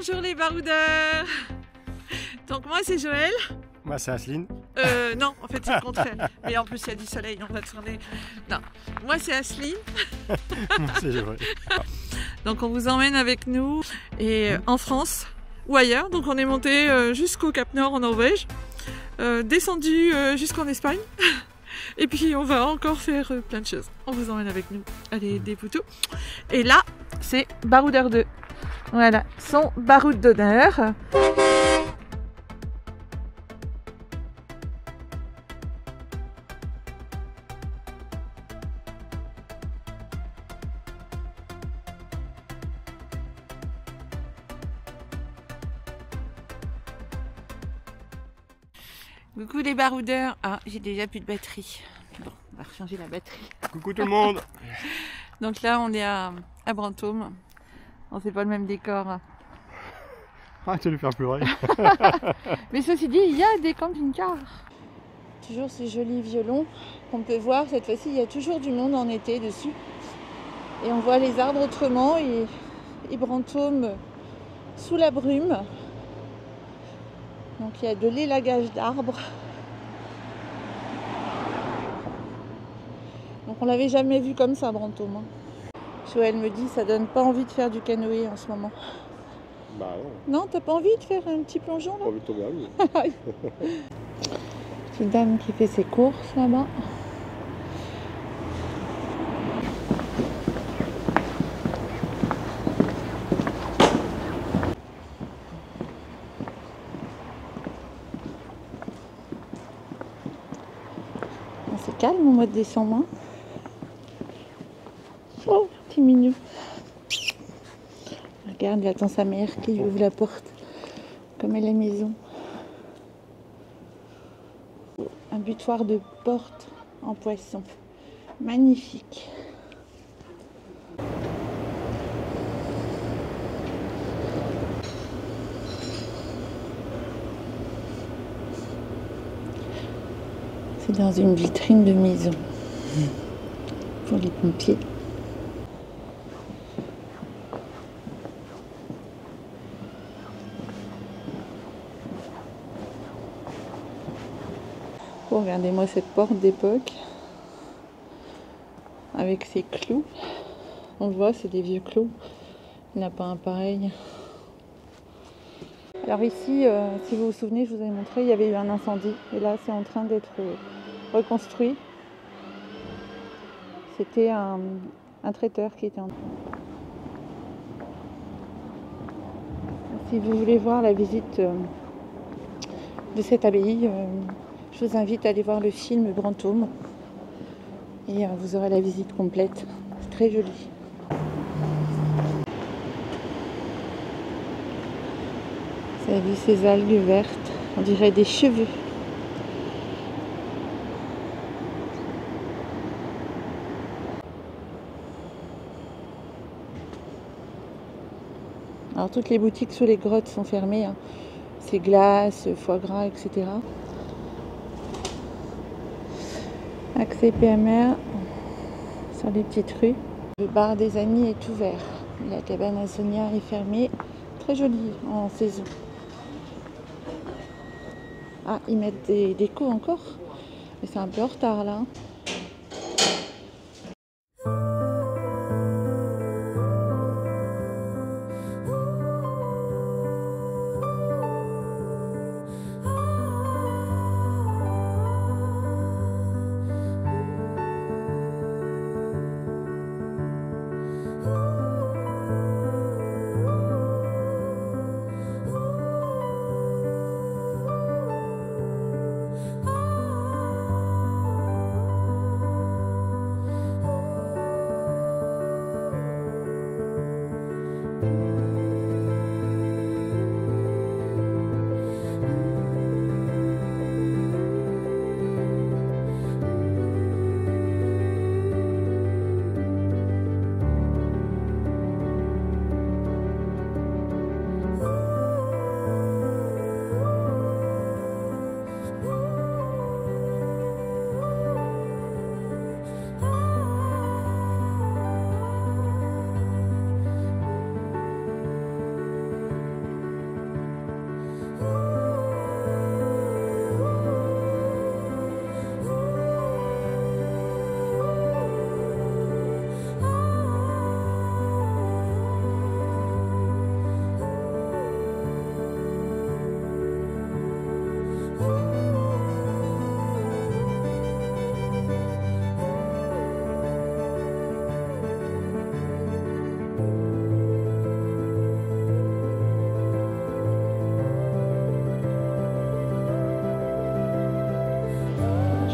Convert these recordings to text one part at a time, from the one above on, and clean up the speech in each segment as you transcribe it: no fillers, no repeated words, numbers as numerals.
Bonjour les baroudeurs. Donc moi c'est Joël. Moi c'est Asseline. Non, en fait c'est le contraire. Mais en plus il y a du soleil, on va tourner. Non, moi c'est Asseline. Moi c'est Joël. Donc on vous emmène avec nous et en France ou ailleurs. Donc on est monté jusqu'au Cap Nord en Norvège, descendu jusqu'en Espagne. Et puis on va encore faire plein de choses. On vous emmène avec nous. Allez, des poutous. Et là, c'est Baroudeur 2. Voilà, son baroud d'honneur. Coucou les baroudeurs. Ah, j'ai déjà plus de batterie. Bon, on va rechanger la batterie. Coucou tout le monde. Donc là, on est à Brantôme. On sait pas le même décor. Ah, tu vas lui faire pleurer. Mais ceci dit, il y a des camping-cars. Toujours ces jolis violons qu'on peut voir. Cette fois-ci, il y a toujours du monde en été dessus. Et on voit les arbres autrement et Brantôme sous la brume. Donc il y a de l'élagage d'arbres. Donc on l'avait jamais vu comme ça, Brantôme. Joël me dit, ça donne pas envie de faire du canoë en ce moment. Bah non. Non, t'as pas envie de faire un petit plongeon là? Pas envie de tomber à l'eau. Petite dame qui fait ses courses là-bas. C'est calme au mois de décembre. Hein. Oh, petit mignon. Regarde, il attend sa mère qui lui ouvre la porte. Comme à la maison. Un butoir de porte en poisson. Magnifique. C'est dans une vitrine de maison. Pour les pompiers. Oh, regardez-moi cette porte d'époque avec ses clous. On le voit, c'est des vieux clous. Il n'y en a pas un pareil. Alors ici, si vous vous souvenez, je vous avais montré, il y avait eu un incendie. Et là, c'est en train d'être reconstruit. C'était un traiteur qui était en... Si vous voulez voir la visite de cette abbaye, je vous invite à aller voir le film Brantôme. Et vous aurez la visite complète. C'est très joli. Vous avez vu ces algues vertes, on dirait des cheveux. Alors toutes les boutiques sous les grottes sont fermées. Hein. C'est glace, foie gras, etc. Accès PMR sur les petites rues. Le bar des amis est ouvert. La cabane à Sonia est fermée. Très jolie en saison. Ah, ils mettent des décos encore. Mais c'est un peu en retard là.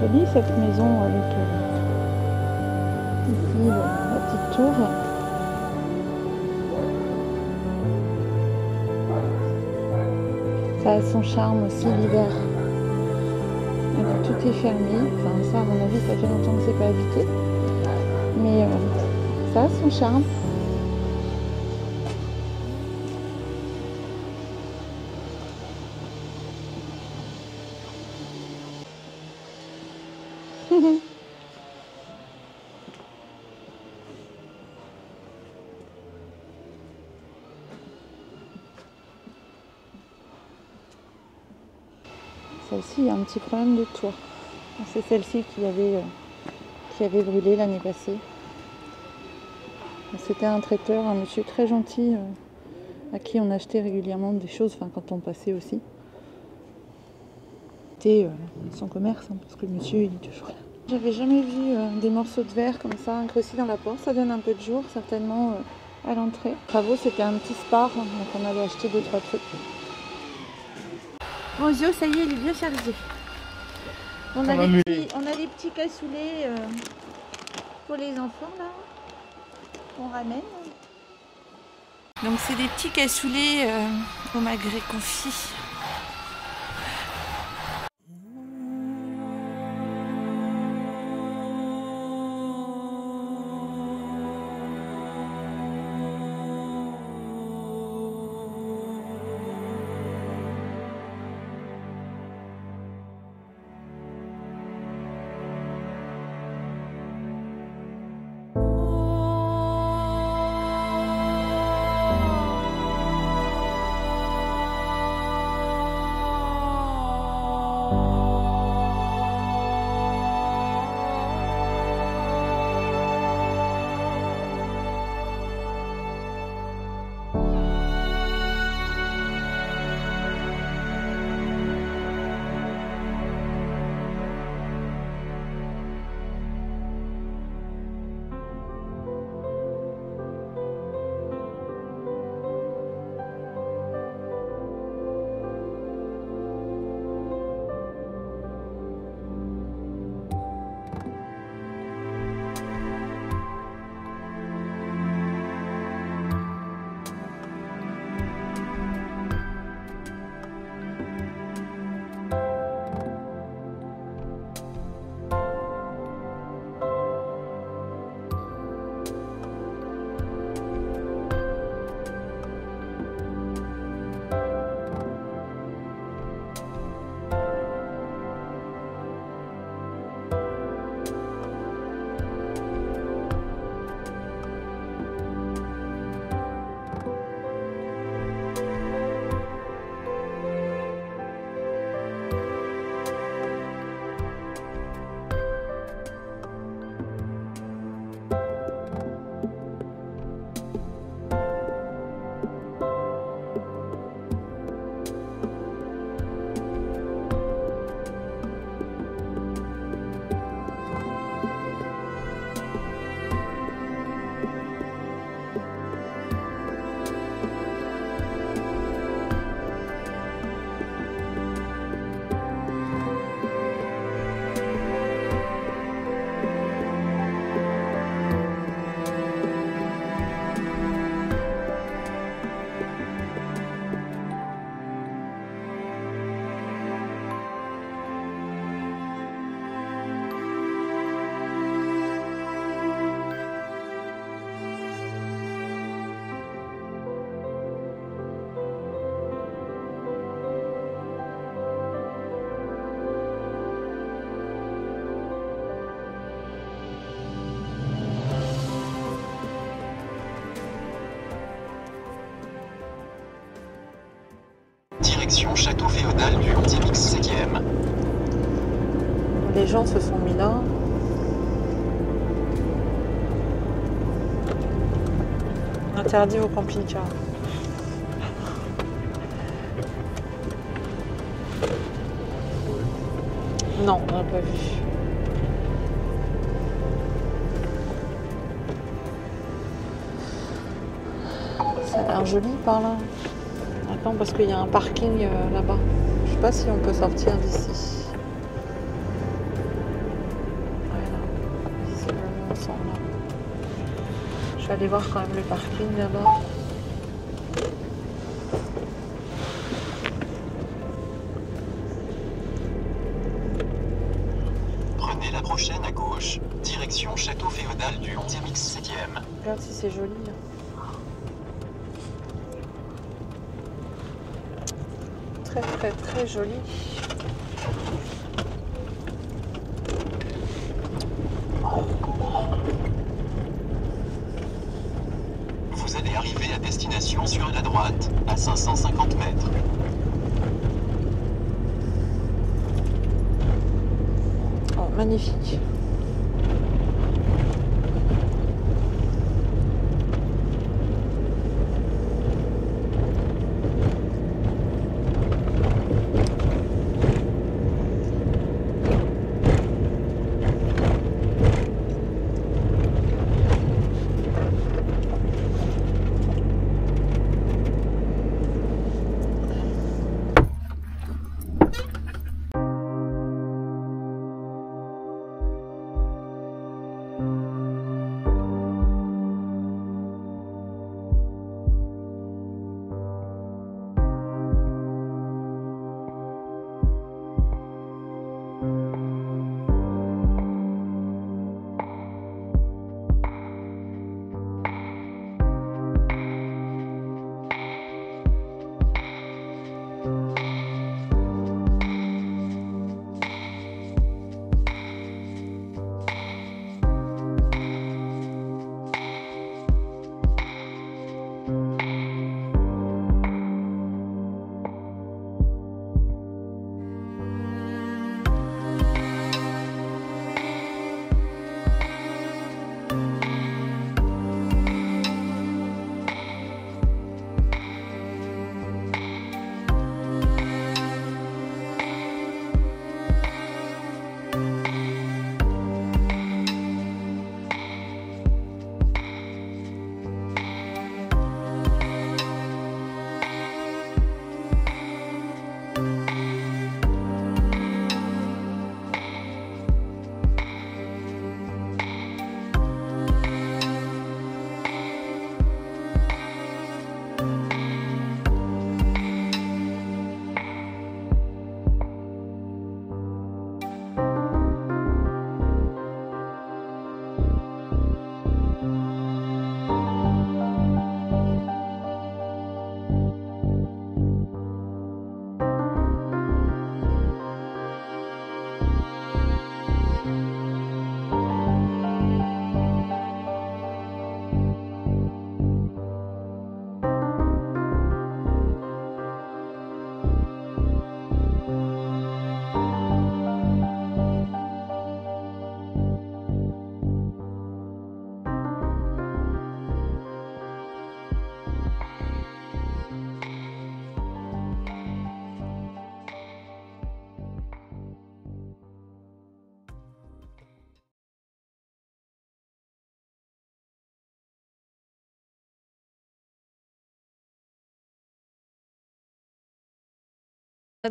jolie cette maison avec ici la petite tour. Ça a son charme aussi l'hiver. Tout est fermé. Enfin ça à mon avis ça fait longtemps que c'est pas habité. Mais ça a son charme. Celle-ci, il y a un petit problème de tour. C'est celle-ci qui avait brûlé l'année passée. C'était un traiteur, un monsieur très gentil à qui on achetait régulièrement des choses, enfin quand on passait aussi. C'était son commerce, hein, parce que le monsieur il est toujours là. J'avais jamais vu des morceaux de verre comme ça incrustés dans la porte. Ça donne un peu de jour certainement à l'entrée. Travaux, c'était un petit spar, donc on avait acheté 2-3 trucs. Bon Zio, ça y est, il est bien chargé. On a les petits cassoulets pour les enfants là, qu'on ramène. Donc c'est des petits cassoulets au magret confit. Direction château féodal du 11e. Les gens se sont mis là. Interdit aux camping-cars. Non, on n'a pas vu. Ça a l'air joli par là. Attends, parce qu'il y a un parking là-bas. Je sais pas si on peut sortir d'ici. Je vais aller voir quand même le parking d'abord. Prenez la prochaine à gauche, direction château féodal du 11e X 7e. Regarde si c'est joli. Très très très joli. Vous allez arriver à destination sur la droite, à 550 mètres. Oh, magnifique.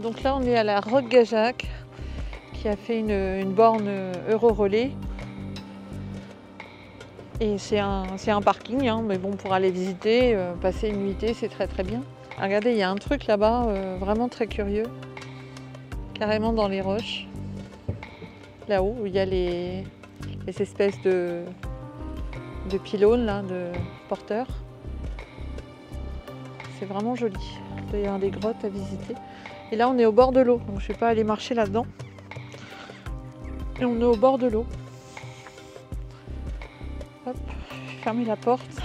Donc là on est à la Roque Gajac qui a fait une borne Eurorelais. Et c'est un parking, hein, mais bon, pour aller visiter, passer une nuitée, c'est très très bien. Regardez, il y a un truc là-bas, vraiment très curieux, carrément dans les roches. Là-haut, où il y a les espèces de pylônes, là, de porteurs. C'est vraiment joli. Il doit y avoir des grottes à visiter. Et là, on est au bord de l'eau, donc je ne vais pas aller marcher là-dedans. Et on est au bord de l'eau. Hop, fermer la porte.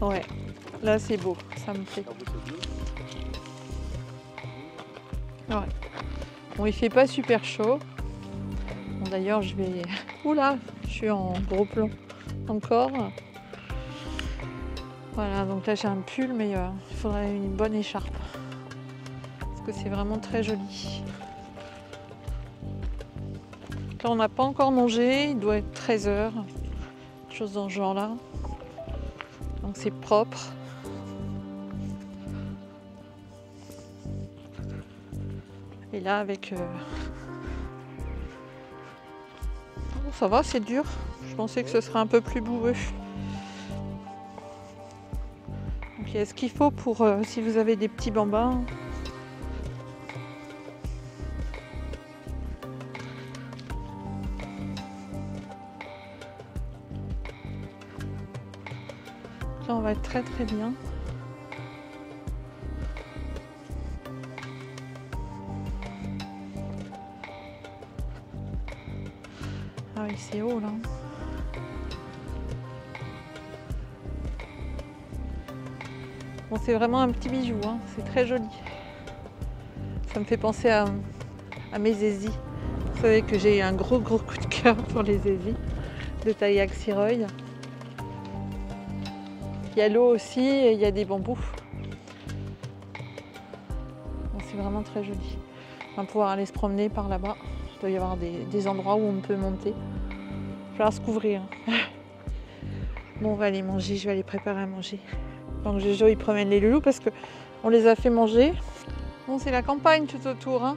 Ouais, là c'est beau, ça me plaît. Ouais. Bon, il fait pas super chaud. Bon, d'ailleurs, je vais... Oula, je suis en gros plomb encore. Voilà, donc là j'ai un pull, mais il faudrait une bonne écharpe. Parce que c'est vraiment très joli. Là, on n'a pas encore mangé, il doit être 13h, quelque chose dans ce genre-là. Donc c'est propre. Et là, avec... Oh, ça va, c'est dur. Je pensais que ce serait un peu plus boueux. Donc il y a ce qu'il faut pour si vous avez des petits bambins. Là on va être très très bien. Ah oui, c'est haut là. Bon, c'est vraiment un petit bijou, hein. C'est très joli. Ça me fait penser à mes zézis. Vous savez que j'ai un gros coup de cœur pour les zézis de Taiyak Siroy. Il y a l'eau aussi et il y a des bambous. Bon, c'est vraiment très joli. On va pouvoir aller se promener par là-bas. Il doit y avoir des endroits où on peut monter. Il va falloir se couvrir. Bon, on va aller manger, je vais aller préparer à manger. Donc Jojo il promène les loulous parce qu'on les a fait manger. Bon, c'est la campagne tout autour, hein.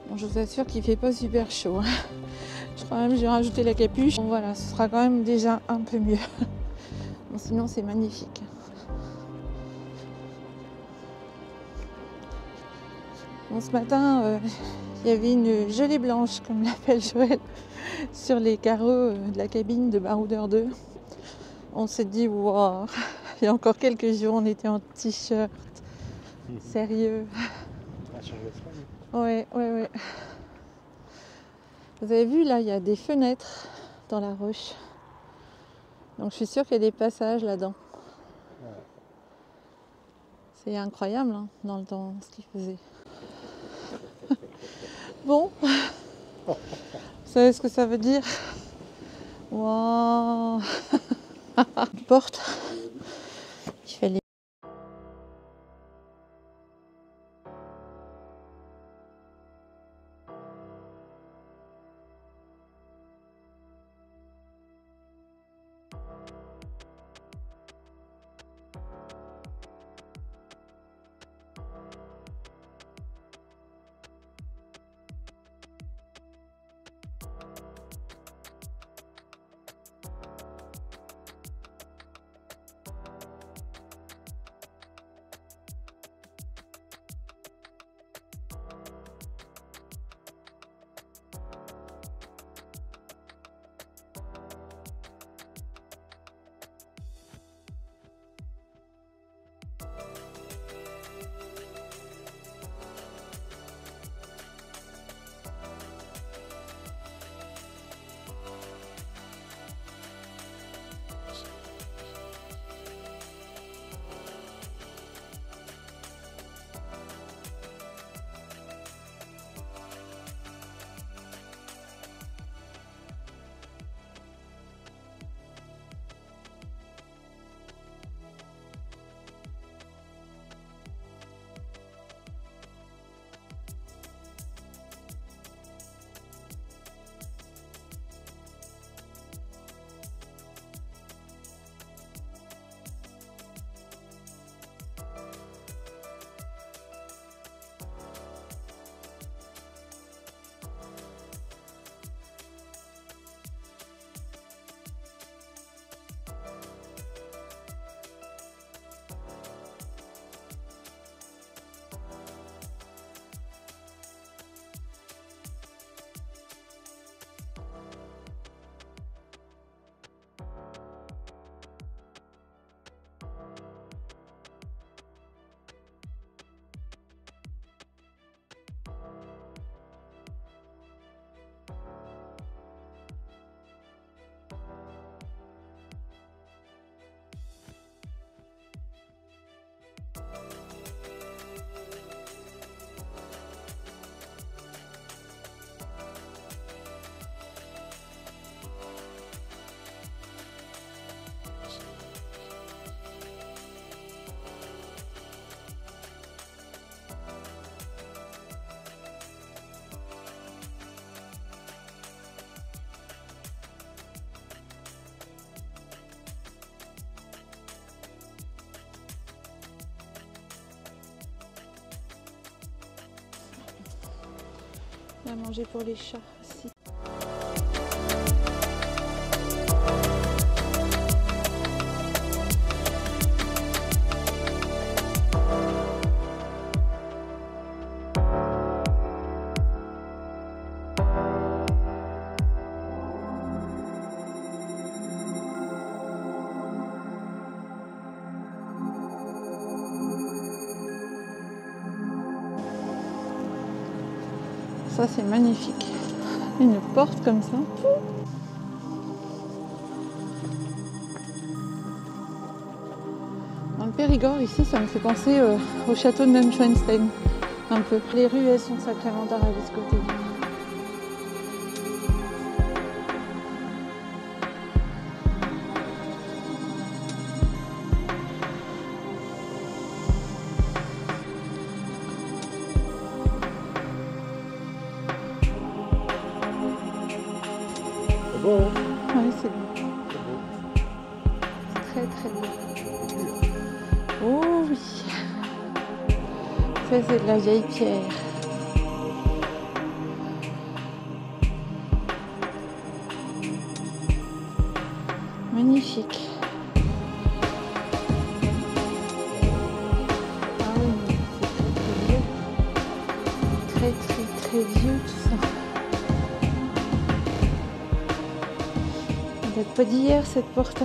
Bon, je vous assure qu'il fait pas super chaud, hein. Je crois même que j'ai rajouté la capuche. Bon voilà, ce sera quand même déjà un peu mieux. Bon, sinon c'est magnifique. Bon, ce matin, il y avait une gelée blanche, comme l'appelle Joël, sur les carreaux de la cabine de Baroudeur 2. On s'est dit, wow, il y a encore quelques jours, on était en t-shirt. Sérieux. Ouais. Vous avez vu, là, il y a des fenêtres dans la roche. Donc je suis sûre qu'il y a des passages là-dedans. C'est incroyable, hein, dans le temps, ce qu'il faisait. Bon, vous savez ce que ça veut dire? Waouh. Porte. Il fallait. à manger pour les chats aussi. Ça c'est magnifique. Une porte comme ça. Dans le Périgord ici, ça me fait penser au château de Neuschwanstein. Un peu. Les rues elles sont sacrément d'arrêt de ce côté. Bon, Oui, c'est beau. Très très beau. Oh oui. Ça c'est de la vieille pierre. Magnifique. Ah oui, mais c'est très très vieux. Très très vieux tout ça. Ça date pas d'hier cette porte.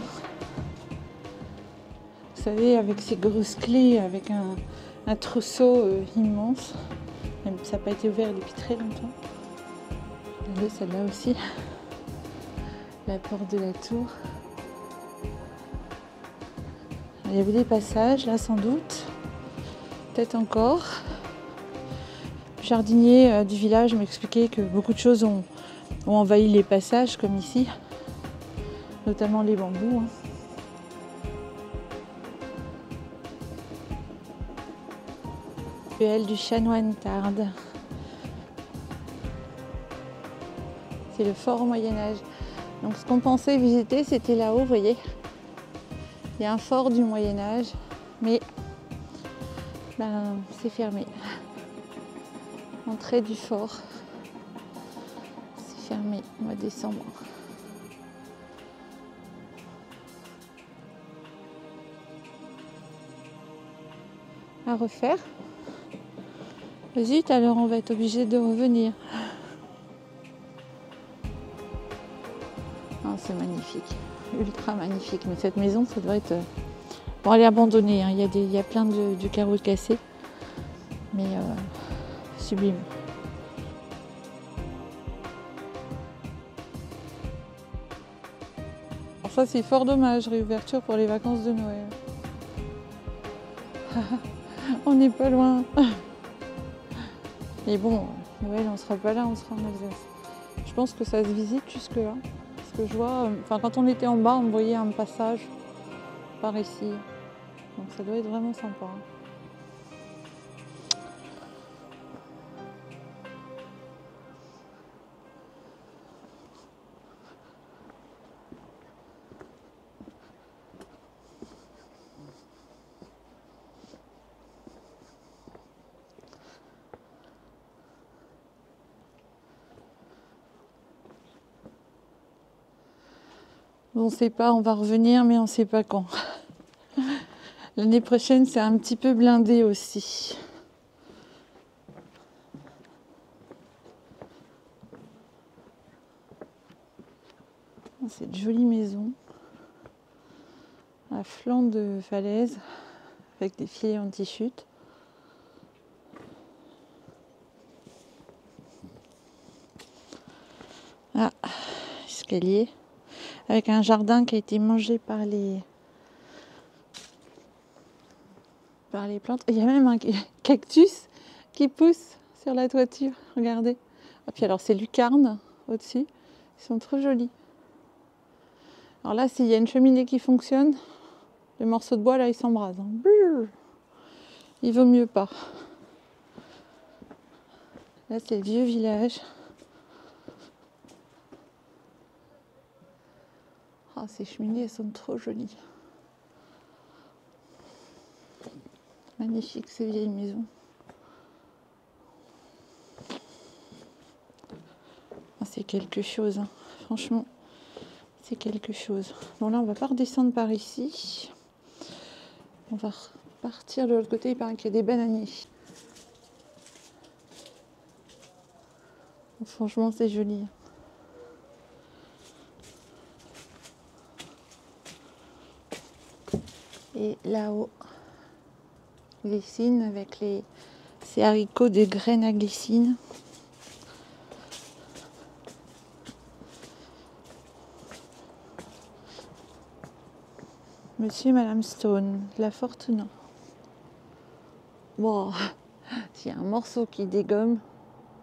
Vous savez, avec ces grosses clés, avec un trousseau immense. Même ça n'a pas été ouvert depuis très longtemps. Regardez celle-là aussi. La porte de la tour. Il y avait des passages là sans doute. Peut-être encore. Le jardinier du village m'expliquait que beaucoup de choses ont envahi les passages comme ici. Notamment les bambous. Ruelle du chanoine Tarde. C'est le fort au Moyen-Âge. Donc ce qu'on pensait visiter, c'était là-haut, vous voyez. Il y a un fort du Moyen-Âge, mais c'est fermé. Entrée du fort. C'est fermé au mois de décembre. À refaire. Zut, alors on va être obligé de revenir. Oh, c'est magnifique, ultra magnifique. Mais cette maison, ça doit être... Bon, elle est abandonnée, hein. Il y a plein de carreaux cassés. Mais sublime. Alors ça, c'est fort dommage, réouverture pour les vacances de Noël. On n'est pas loin. Mais bon, Noël, on sera pas là, on sera en Alsace. Je pense que ça se visite jusque là. Parce que je vois, quand on était en bas, on voyait un passage par ici. Donc ça doit être vraiment sympa. On ne sait pas, on va revenir, mais on ne sait pas quand. L'année prochaine, c'est un petit peu blindé aussi. C'est de jolies maisons. À flanc de falaise, avec des filets anti-chute. Ah, escalier. Avec un jardin qui a été mangé par les plantes. Il y a même un cactus qui pousse sur la toiture, regardez. Et puis alors ces lucarnes au-dessus, ils sont trop jolis. Alors là, s'il y a une cheminée qui fonctionne, le morceau de bois là, il s'embrase. Il vaut mieux pas. Là, c'est le vieux village. Ah, ces cheminées, elles sont trop jolies. Magnifique ces vieilles maisons. C'est quelque chose, hein. Franchement, c'est quelque chose. Bon là, on va pas redescendre par ici. On va repartir de l'autre côté, il paraît qu'il y a des bananiers. Franchement, c'est joli. Et là-haut, glycine avec ces haricots de graines à glycine. Monsieur et Madame Stone, la Fortuna. Bon, s'il y a un morceau qui dégomme,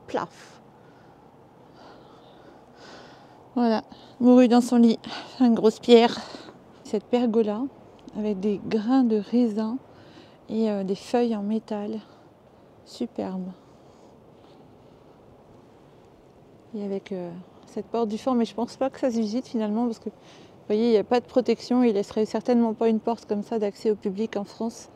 plaf. Voilà, mourut dans son lit, une grosse pierre. Cette pergola avec des grains de raisin et des feuilles en métal. Superbe. Et avec cette porte du fort, mais je pense pas que ça se visite finalement parce que vous voyez, il n'y a pas de protection, il laisserait certainement pas une porte comme ça d'accès au public en France.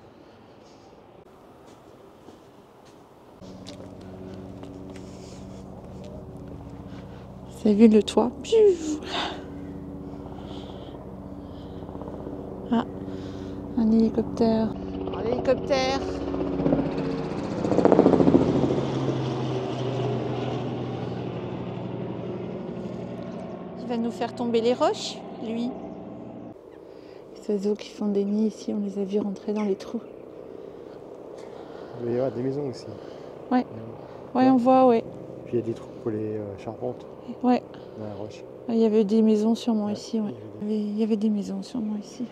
Vous avez vu le toit? Ah, un hélicoptère. Oh, l'hélicoptère! Il va nous faire tomber les roches, lui. Les oiseaux qui font des nids ici, on les a vus rentrer dans les trous. Il va y avoir des maisons aussi. Ouais, ouais, on voit, ouais. Puis il y a des trous pour les charpentes. Ouais. Dans la roche. Il y avait des maisons sûrement ici, ouais. Il y avait des maisons sûrement ici.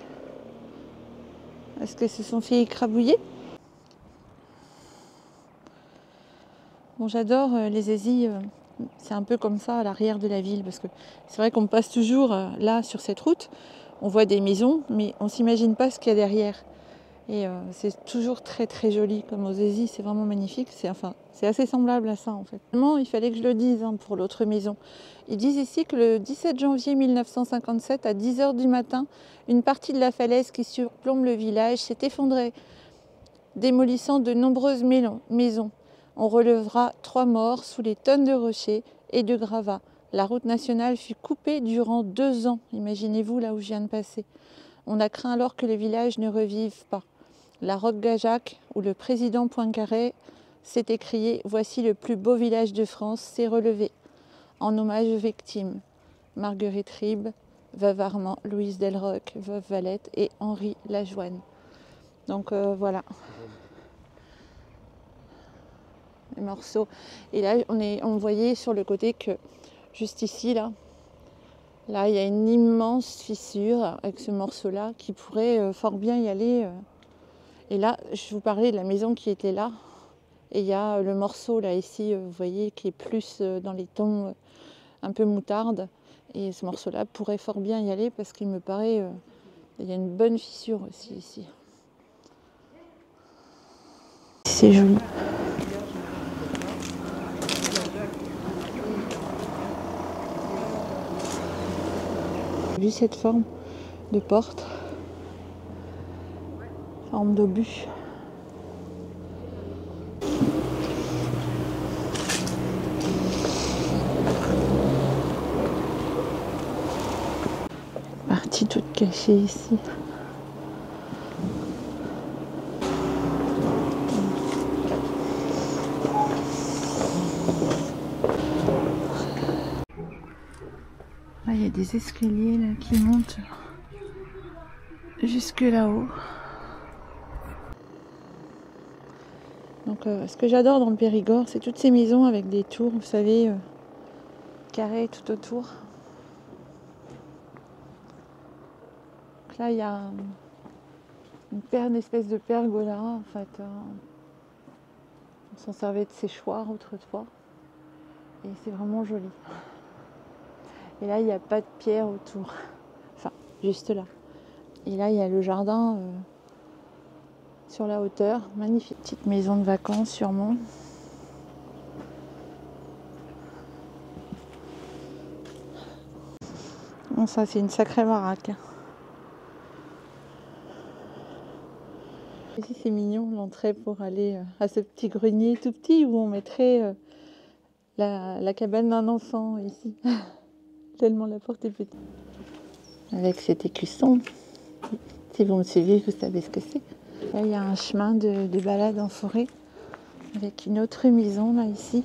Est-ce qu'elles se sont fait écrabouiller? Bon, j'adore les Aisies. C'est un peu comme ça à l'arrière de la ville parce que c'est vrai qu'on passe toujours là sur cette route. On voit des maisons, mais on ne s'imagine pas ce qu'il y a derrière. Et c'est toujours très très joli comme aux Aisies, c'est vraiment magnifique. C'est assez semblable à ça en fait. Il fallait que je le dise pour l'autre maison. Ils disent ici que le 17 janvier 1957, à 10 h du matin, une partie de la falaise qui surplombe le village s'est effondrée, démolissant de nombreuses maisons. On relevera 3 morts sous les tonnes de rochers et de gravats. La route nationale fut coupée durant 2 ans. Imaginez-vous là où je viens de passer. On a craint alors que le village ne revive pas. La Roque-Gajac, où le président Poincaré s'est écrié « Voici le plus beau village de France », s'est relevé. En hommage aux victimes. Marguerite Ribes, veuve Armand, Louise Delroque, veuve Valette et Henri Lajoine. Donc voilà. Les morceaux. Et là, on voyait sur le côté que, juste ici, là, il y a une immense fissure avec ce morceau-là qui pourrait fort bien y aller. Et là, je vous parlais de la maison qui était là. Et il y a le morceau, là, ici, vous voyez, qui est plus dans les tons un peu moutarde. Et ce morceau-là pourrait fort bien y aller parce qu'il me paraît... il y a une bonne fissure aussi, ici. C'est joli. Vu cette forme de porte, forme d'obus. Partie toute cachée ici. Là, il y a des escaliers là, qui montent jusque là-haut. Donc, ce que j'adore dans le Périgord, c'est toutes ces maisons avec des tours, vous savez, carrées tout autour. Donc là, il y a une espèce de pergola, en fait. On s'en servait de séchoir autrefois. Et c'est vraiment joli. Et là, il n'y a pas de pierre autour. Enfin, juste là. Et là, il y a le jardin sur la hauteur. Magnifique. Petite maison de vacances, sûrement. Bon, ça, c'est une sacrée baraque. Ici, c'est mignon, l'entrée pour aller à ce petit grenier tout petit où on mettrait la cabane d'un enfant ici. Tellement la porte est petite. Avec cet écusson. Si vous me suivez, vous savez ce que c'est. Là, il y a un chemin de balade en forêt avec une autre maison là ici.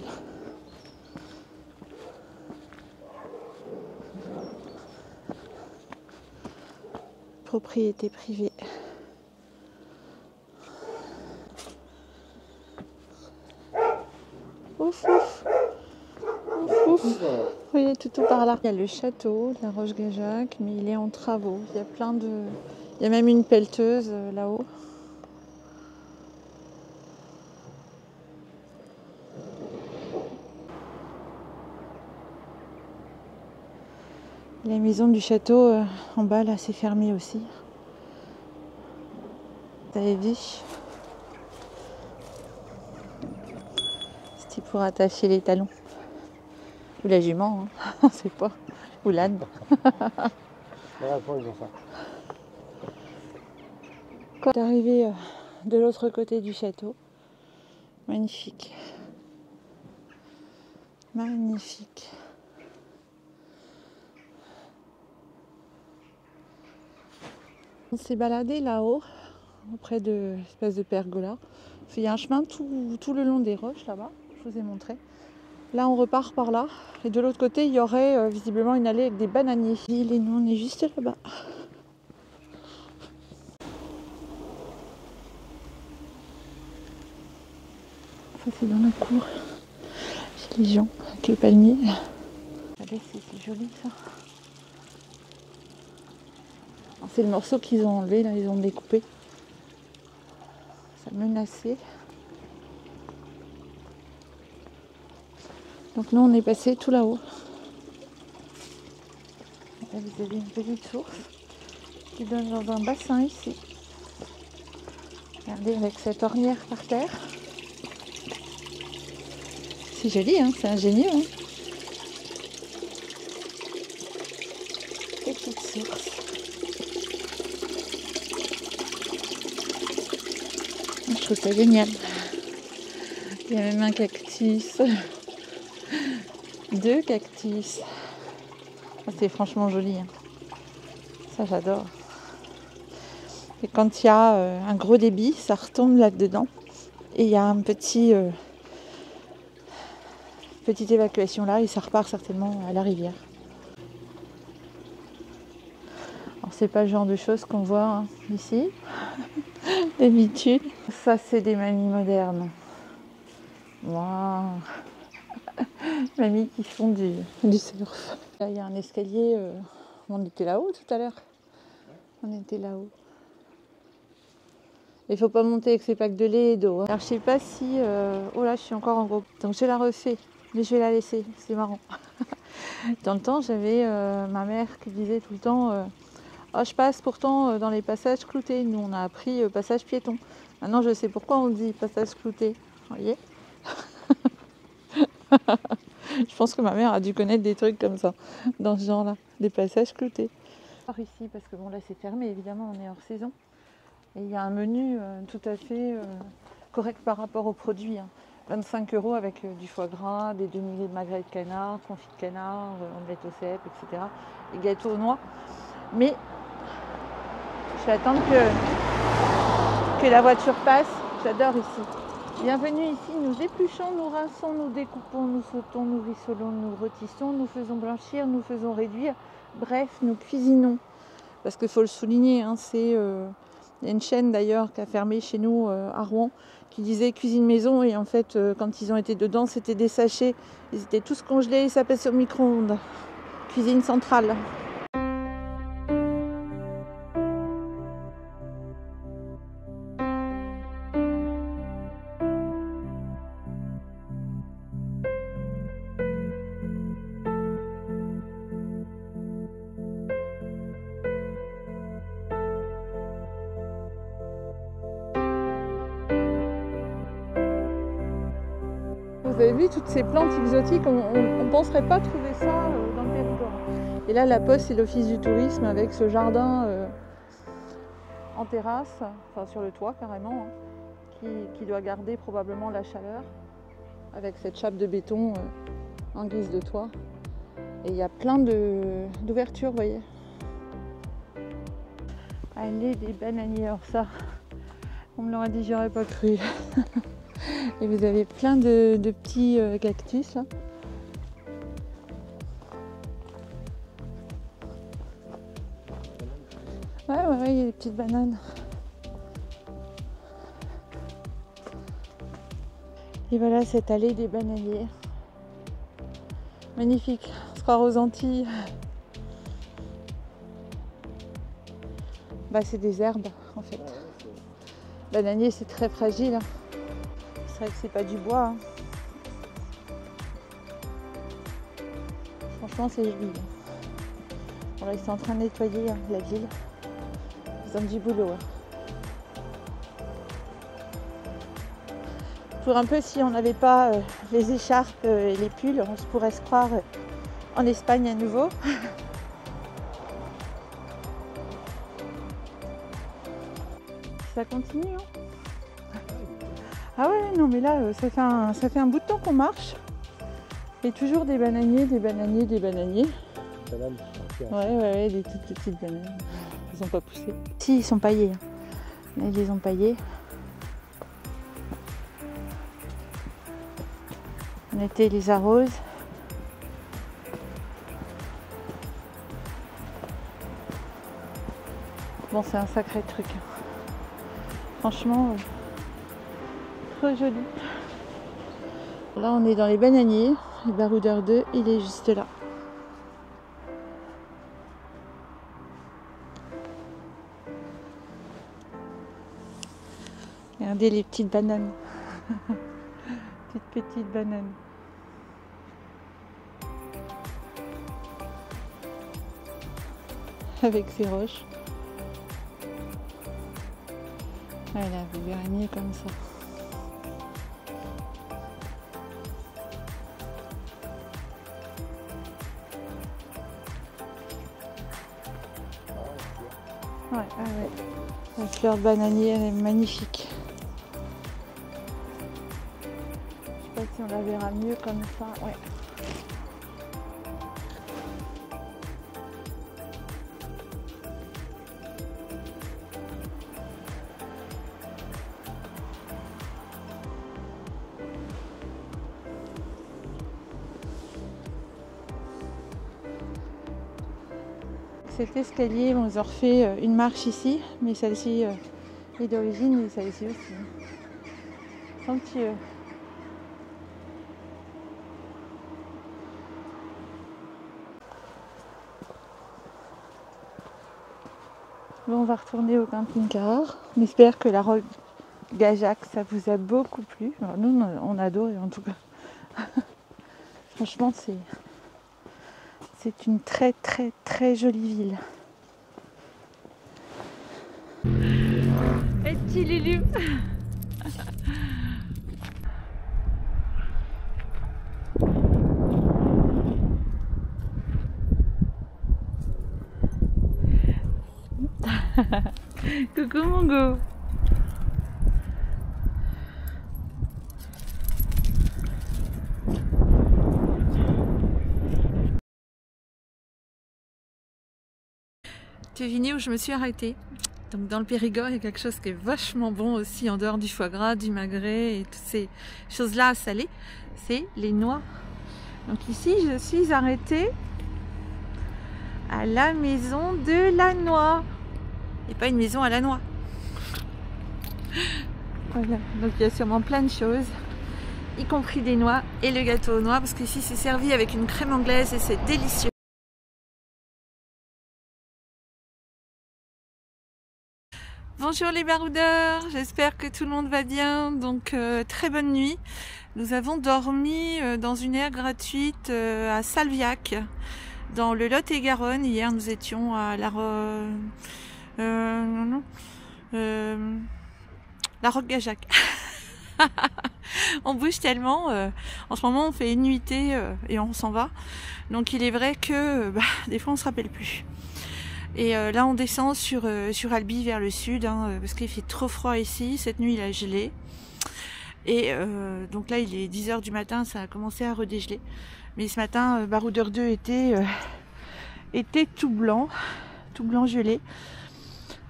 Propriété privée. Ouf ouf. Ouf ouf. Oui, tout par là. Il y a le château de la Roche-Gageac, mais il est en travaux. Il y a plein de... Il y a même une pelleteuse là-haut. La maison du château en bas, là, c'est fermé aussi. Vous avez vu? C'était pour attacher les talons. Ou la jument, hein. On sait pas. Ou l'âne. Voilà, pour ils ont ça. Quand arrivé de l'autre côté du château, magnifique. Magnifique. On s'est baladé là-haut, auprès de l'espèce de pergola. Il y a un chemin tout le long des roches là-bas, je vous ai montré. Là, on repart par là. Et de l'autre côté, il y aurait visiblement une allée avec des bananiers. Et nous, on est juste là-bas. Ça, c'est dans la cour. Chez les gens, avec le palmier. Regardez, c'est joli ça. C'est le morceau qu'ils ont enlevé, là, ils ont découpé. Ça menaçait. Donc nous on est passé tout là-haut. Là vous avez une petite source qui donne dans un bassin ici. Regardez avec cette ornière par terre. C'est joli, hein, c'est ingénieux. Hein. Petite source. Je trouve ça génial. Il y a même un cactus. 2 cactus. C'est franchement joli. Hein. Ça j'adore. Et quand il y a un gros débit, ça retombe là-dedans. Et il y a un petite évacuation là et ça repart certainement à la rivière. Alors c'est pas le genre de choses qu'on voit hein, ici. D'habitude. Ça c'est des mamies modernes. Waouh. Mamies qui font du surf. Là il y a un escalier. On était là-haut tout à l'heure. On était là-haut. Il faut pas monter avec ses packs de lait et d'eau. Hein. Alors je sais pas si... Oh là je suis encore en groupe. Donc je la refais. Mais je vais la laisser. C'est marrant. Dans le temps j'avais ma mère qui disait tout le temps... Oh, je passe pourtant dans les passages cloutés. Nous on a appris passage piéton. Maintenant je sais pourquoi on dit passage clouté. Vous voyez. Je pense que ma mère a dû connaître des trucs comme ça. Dans ce genre là. Des passages cloutés. Ici parce que bon là c'est fermé évidemment. On est hors saison. Et il y a un menu tout à fait correct par rapport aux produits. Hein. 25 € avec du foie gras, des demi de magret de canard, confit de canard, omelette au cèpe, etc. Et gâteaux aux noix. Mais je vais attendre que la voiture passe. J'adore ici. Bienvenue ici. Nous épluchons, nous rinçons, nous découpons, nous sautons, nous rissolons, nous rôtissons, nous faisons blanchir, nous faisons réduire. Bref, nous cuisinons. Parce qu'il faut le souligner, hein, c'est... Il y a une chaîne d'ailleurs qui a fermé chez nous à Rouen qui disait cuisine maison et en fait quand ils ont été dedans c'était des sachets, ils étaient tous congelés et ça passe au micro-ondes. Cuisine centrale. Vous avez vu toutes ces plantes exotiques, on ne penserait pas trouver ça dans le Périgord. Et là, la Poste, c'est l'office du tourisme avec ce jardin en terrasse, enfin sur le toit carrément, hein, qui doit garder probablement la chaleur avec cette chape de béton en guise de toit. Et il y a plein d'ouvertures, vous voyez. Allez, des bananiers, alors ça, on me l'aurait dit, j'aurais pas cru. Et vous avez plein de petits cactus là. Ouais, il y a des petites bananes. Et voilà cette allée des bananiers. Magnifique, on se croit aux Antilles. Bah c'est des herbes en fait. Bananier c'est très fragile. C'est vrai que c'est pas du bois. Hein. Franchement c'est joli. Bon, là ils sont en train de nettoyer hein, la ville. Ils ont du boulot. Hein. Pour un peu si on n'avait pas les écharpes et les pulls, on se pourrait se croire en Espagne à nouveau. Ça continue. Hein. Ah ouais, non mais là, ça fait un bout de temps qu'on marche. Et toujours des bananiers, des bananiers, des bananiers. Bananes. Ouais, des toutes petites bananes. Ils n'ont pas poussé. Si, ils sont paillés. Là, ils les ont paillés. En été, ils les arrosent. Bon, c'est un sacré truc. Franchement, trop joli. Là, on est dans les bananiers. Le baroudeur 2, il est juste là. Regardez les petites bananes. Petites bananes. Avec ses roches. Voilà, vous verrez mieux comme ça. Ouais. La fleur de bananier, elle est magnifique. Je sais pas si on la verra mieux comme ça. Ouais. Cet escalier, ils ont refait une marche ici, mais celle-ci est d'origine et celle-ci aussi. Somptueux. Bon, on va retourner au camping-car. On espère que la Roque Gajac, ça vous a beaucoup plu. Alors nous, on adore en tout cas. Franchement, c'est une très très très jolie ville. Et petit Lulu. Coucou mon go. Tevigny où je me suis arrêtée. Donc dans le Périgord, il y a quelque chose qui est vachement bon aussi en dehors du foie gras, du magret et toutes ces choses-là à saler, c'est les noix. Donc ici, je suis arrêtée à la maison de la noix. Et pas une maison à la noix. Voilà, donc il y a sûrement plein de choses, y compris des noix et le gâteau aux noix, parce qu'ici c'est servi avec une crème anglaise et c'est délicieux. Bonjour les baroudeurs, j'espère que tout le monde va bien, donc très bonne nuit. Nous avons dormi dans une aire gratuite à Salviac, dans le Lot-et-Garonne. Hier nous étions à la Roque Gajac. On bouge tellement, en ce moment on fait une nuitée et on s'en va. Donc il est vrai que des fois on se rappelle plus. Et là on descend sur Albi vers le sud, hein, parce qu'il fait trop froid ici. Cette nuit il a gelé. Et donc là il est 10 h du matin, ça a commencé à redégeler. Mais ce matin, Baroudeur 2 était tout blanc gelé.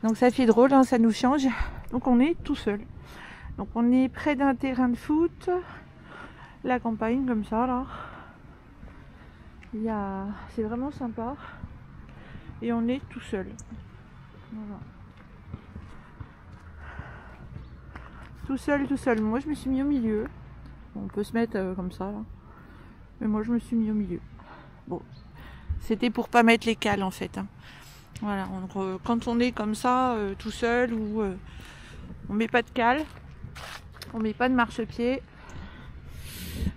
Donc ça fait drôle, hein, ça nous change. Donc on est tout seul. Donc on est près d'un terrain de foot, la campagne comme ça là. C'est vraiment sympa. Et on est tout seul. Voilà. Tout seul. Moi je me suis mis au milieu. On peut se mettre comme ça là. Mais moi je me suis mis au milieu. Bon, c'était pour pas mettre les cales en fait. Hein. Voilà, donc, quand on est comme ça, tout seul, ou on met pas de cale, on met pas de marchepied.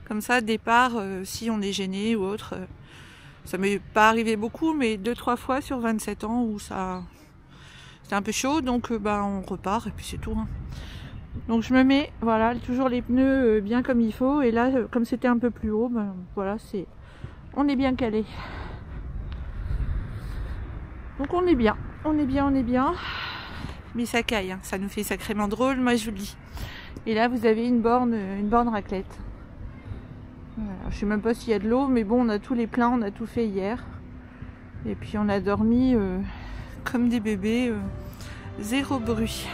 Comme ça, départ, si on est gêné ou autre, ça m'est pas arrivé beaucoup, mais 2-3 fois sur 27 ans où ça, c'était un peu chaud, donc on repart et puis c'est tout. Hein. Donc je me mets, voilà, toujours les pneus bien comme il faut, et là, comme c'était un peu plus haut, voilà, on est bien calé. Donc on est bien. Mais ça caille, hein. Ça nous fait sacrément drôle, moi je vous le dis. Et là vous avez une borne raclette. Voilà. Je sais même pas s'il y a de l'eau, mais bon, on a tous les pleins, on a tout fait hier. Et puis on a dormi comme des bébés, zéro bruit.